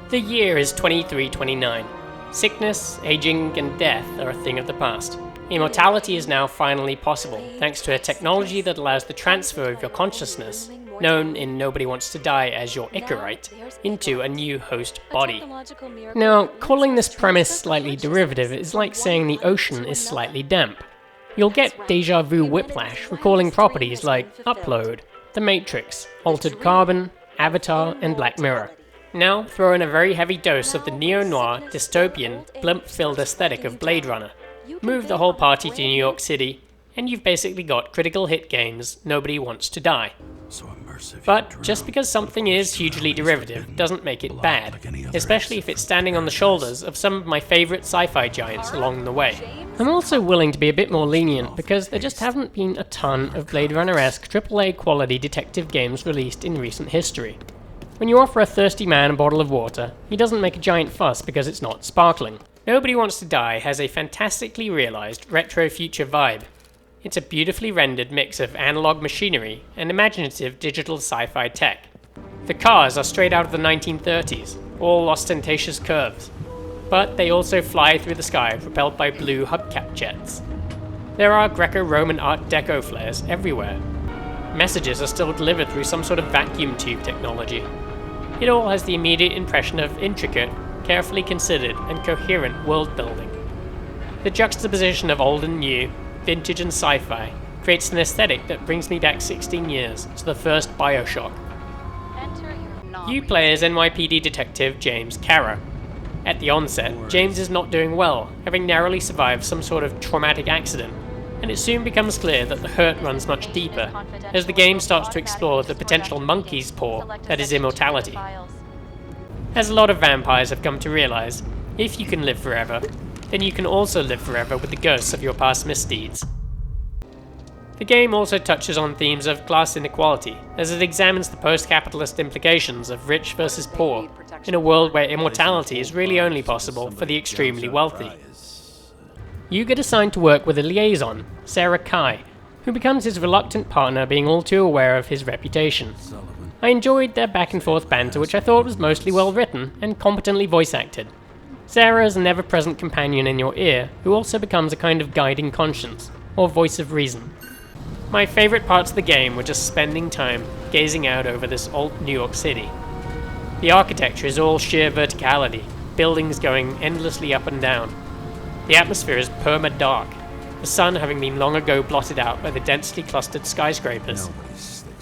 The year is 2329. Sickness, aging, and death are a thing of the past. Immortality is now finally possible, thanks to a technology that allows the transfer of your consciousness, known in Nobody Wants to Die as your Icarite, into a new host body. Now, calling this premise slightly derivative is like saying the ocean is slightly damp. You'll get deja vu whiplash recalling properties like Upload, The Matrix, Altered Carbon, Avatar, and Black Mirror. Now throw in a very heavy dose of the neo-noir, dystopian, blimp-filled aesthetic of Blade Runner. Move the whole party to New York City, and you've basically got critical hit games Nobody Wants to Die. But just because something is hugely derivative doesn't make it bad, especially if it's standing on the shoulders of some of my favourite sci-fi giants along the way. I'm also willing to be a bit more lenient because there just haven't been a ton of Blade Runner-esque AAA quality detective games released in recent history. When you offer a thirsty man a bottle of water, he doesn't make a giant fuss because it's not sparkling. Nobody Wants to Die has a fantastically realised retro-future vibe. It's a beautifully rendered mix of analog machinery and imaginative digital sci-fi tech. The cars are straight out of the 1930s, all ostentatious curves, but they also fly through the sky propelled by blue hubcap jets. There are Greco-Roman Art Deco flares everywhere. Messages are still delivered through some sort of vacuum tube technology. It all has the immediate impression of intricate, carefully considered, and coherent world building. The juxtaposition of old and new, vintage and sci-fi, creates an aesthetic that brings me back 16 years to the first Bioshock. You play as NYPD detective James Kara. At the onset, James is not doing well, having narrowly survived some sort of traumatic accident, and it soon becomes clear that the hurt runs much deeper, as the game starts to explore the potential monkey's paw that is immortality. As a lot of vampires have come to realize, if you can live forever, then you can also live forever with the ghosts of your past misdeeds. The game also touches on themes of class inequality, as it examines the post-capitalist implications of rich versus poor, in a world where immortality is really only possible for the extremely wealthy. You get assigned to work with a liaison, Sarah Kai, who becomes his reluctant partner, being all too aware of his reputation. I enjoyed their back and forth banter, which I thought was mostly well written and competently voice acted. Sarah is an ever-present companion in your ear, who also becomes a kind of guiding conscience, or voice of reason. My favourite parts of the game were just spending time gazing out over this old New York City. The architecture is all sheer verticality, buildings going endlessly up and down. The atmosphere is perma-dark, the sun having been long ago blotted out by the densely clustered skyscrapers.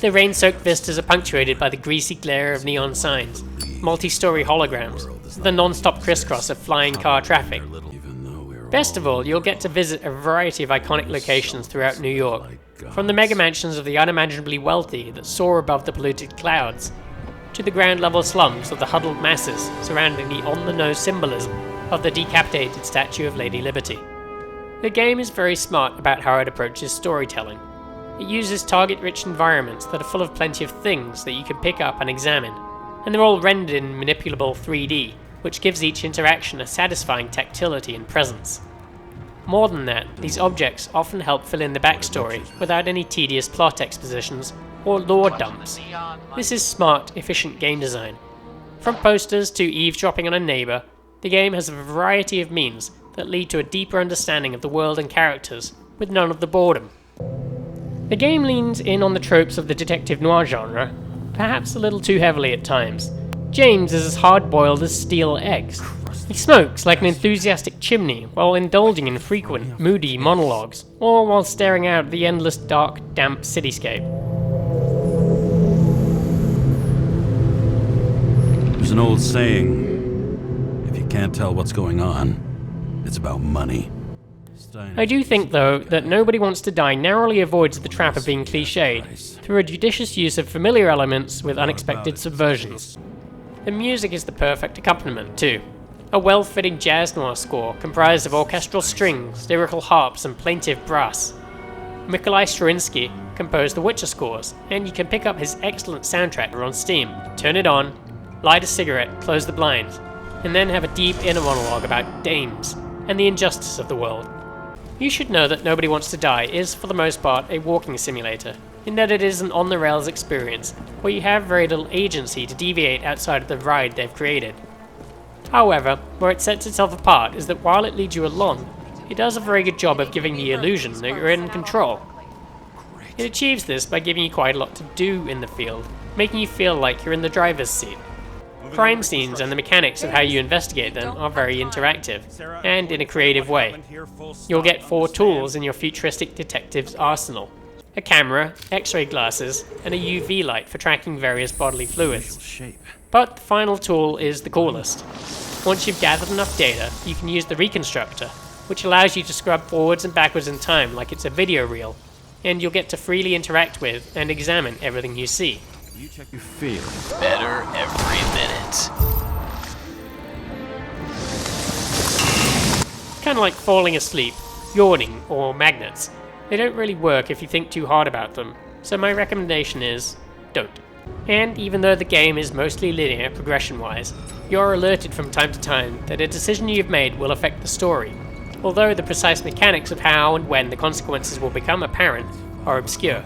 The rain-soaked vistas are punctuated by the greasy glare of neon signs, multi-story holograms, the non-stop crisscross of flying car traffic. Best of all, you'll get to visit a variety of iconic locations throughout New York, from the mega mansions of the unimaginably wealthy that soar above the polluted clouds, to the ground-level slums of the huddled masses surrounding the on-the-nose symbolism of the decapitated statue of Lady Liberty. The game is very smart about how it approaches storytelling. It uses target-rich environments that are full of plenty of things that you can pick up and examine, and they're all rendered in manipulable 3D, which gives each interaction a satisfying tactility and presence. More than that, these objects often help fill in the backstory without any tedious plot expositions or lore dumps. This is smart, efficient game design. From posters to eavesdropping on a neighbour, the game has a variety of means that lead to a deeper understanding of the world and characters, with none of the boredom. The game leans in on the tropes of the detective noir genre, perhaps a little too heavily at times. James is as hard-boiled as steel eggs. He smokes like an enthusiastic chimney while indulging in frequent, moody monologues, or while staring out at the endless dark, damp cityscape. There's an old saying, if you can't tell what's going on, it's about money. I do think, though, that Nobody Wants to Die narrowly avoids the trap of being cliched through a judicious use of familiar elements with unexpected subversions. The music is the perfect accompaniment, too. A well-fitting jazz noir score comprised of orchestral strings, lyrical harps, and plaintive brass. Mikolai Stravinsky composed the Witcher scores, and you can pick up his excellent soundtrack on Steam. Turn it on, light a cigarette, close the blinds, and then have a deep inner monologue about dames and the injustice of the world. You should know that Nobody Wants to Die is, for the most part, a walking simulator, in that it is an on-the-rails experience, where you have very little agency to deviate outside of the ride they've created. However, where it sets itself apart is that while it leads you along, it does a very good job of giving the illusion that you're in control. It achieves this by giving you quite a lot to do in the field, making you feel like you're in the driver's seat. Crime scenes and the mechanics of how you investigate them are very interactive, and in a creative way. You'll get 4 tools in your futuristic detective's arsenal: a camera, X-ray glasses, and a UV light for tracking various bodily fluids. But the final tool is the coolest. Once you've gathered enough data, you can use the reconstructor, which allows you to scrub forwards and backwards in time like it's a video reel, and you'll get to freely interact with and examine everything you see. You feel better every minute. Kind of like falling asleep, yawning, or magnets. They don't really work if you think too hard about them, so my recommendation is don't. And even though the game is mostly linear progression-wise, you're alerted from time to time that a decision you've made will affect the story, although the precise mechanics of how and when the consequences will become apparent are obscure.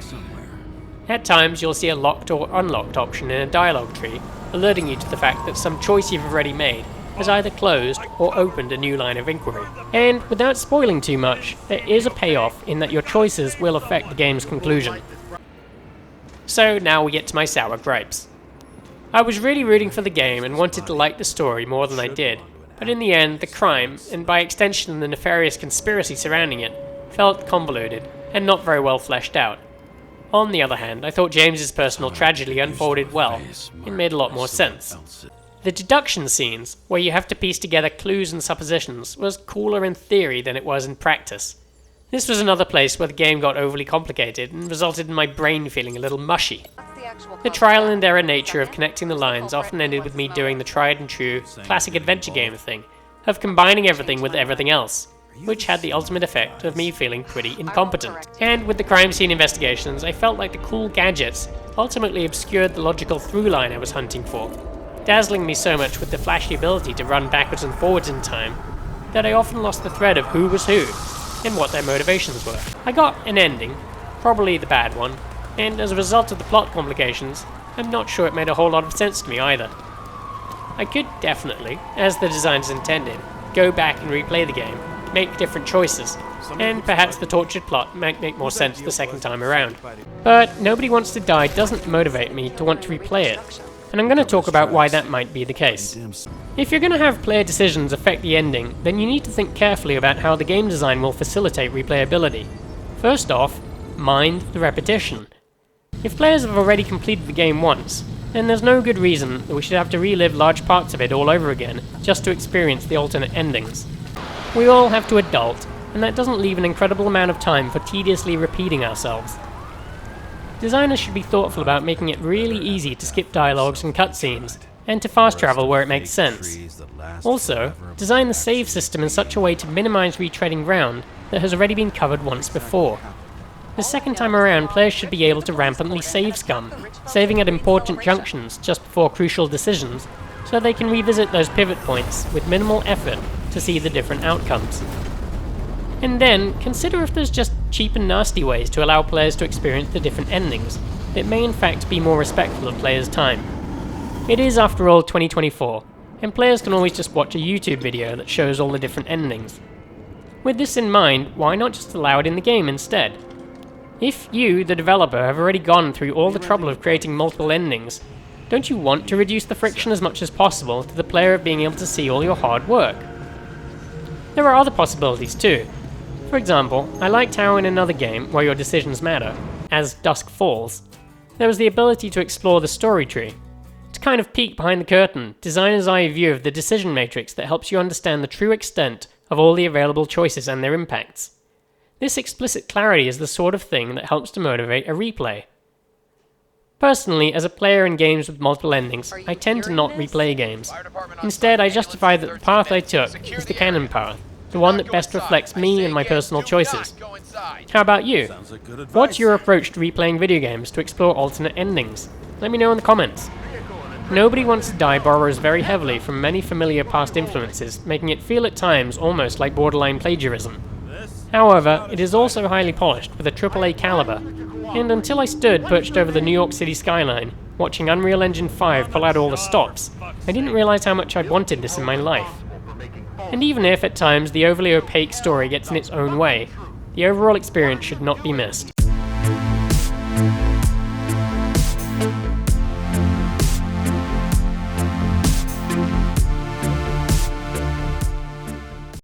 At times you'll see a locked or unlocked option in a dialogue tree, alerting you to the fact that some choice you've already made has either closed or opened a new line of inquiry. And without spoiling too much, there is a payoff in that your choices will affect the game's conclusion. So now we get to my sour gripes. I was really rooting for the game and wanted to like the story more than I did, but in the end the crime, and by extension the nefarious conspiracy surrounding it, felt convoluted and not very well fleshed out. On the other hand, I thought James's personal tragedy unfolded well, and made a lot more sense. The deduction scenes, where you have to piece together clues and suppositions, was cooler in theory than it was in practice. This was another place where the game got overly complicated and resulted in my brain feeling a little mushy. The trial and error nature of connecting the lines often ended with me doing the tried and true classic adventure game thing, of combining everything with everything else, which had the ultimate effect of me feeling pretty incompetent. And with the crime scene investigations, I felt like the cool gadgets ultimately obscured the logical through line I was hunting for, dazzling me so much with the flashy ability to run backwards and forwards in time, that I often lost the thread of who was who, and what their motivations were. I got an ending, probably the bad one, and as a result of the plot complications, I'm not sure it made a whole lot of sense to me either. I could definitely, as the designers intended, go back and replay the game, make different choices, and perhaps the tortured plot might make more sense the second time around. But Nobody Wants to Die doesn't motivate me to want to replay it, and I'm going to talk about why that might be the case. If you're going to have player decisions affect the ending, then you need to think carefully about how the game design will facilitate replayability. First off, mind the repetition. If players have already completed the game once, then there's no good reason that we should have to relive large parts of it all over again just to experience the alternate endings. We all have to adult, and that doesn't leave an incredible amount of time for tediously repeating ourselves. Designers should be thoughtful about making it really easy to skip dialogues and cutscenes, and to fast travel where it makes sense. Also, design the save system in such a way to minimize retreading ground that has already been covered once before. The second time around, players should be able to rampantly save scum, saving at important junctions just before crucial decisions, so they can revisit those pivot points with minimal effort to see the different outcomes. And then, consider if there's just cheap and nasty ways to allow players to experience the different endings. It may in fact be more respectful of players' time. It is, after all, 2024, and players can always just watch a YouTube video that shows all the different endings. With this in mind, why not just allow it in the game instead? If you, the developer, have already gone through all the trouble of creating multiple endings, don't you want to reduce the friction as much as possible to the player of being able to see all your hard work? There are other possibilities too. For example, I liked how in another game, where your decisions matter, as Dusk Falls, there was the ability to explore the story tree. To kind of peek behind the curtain, designer's eye view of the decision matrix that helps you understand the true extent of all the available choices and their impacts. This explicit clarity is the sort of thing that helps to motivate a replay. Personally, as a player in games with multiple endings, I tend to not replay games. Instead, I justify that the path I took is the canon path, the one that best reflects me and my personal choices. How about you? What's your approach to replaying video games to explore alternate endings? Let me know in the comments. Nobody Wants to Die borrows very heavily from many familiar past influences, making it feel at times almost like borderline plagiarism. However, it is also highly polished with a AAA caliber, and until I stood perched over the New York City skyline, Watching Unreal Engine 5 pull out all the stops, I didn't realize how much I'd wanted this in my life. And even if, at times, the overly opaque story gets in its own way, the overall experience should not be missed.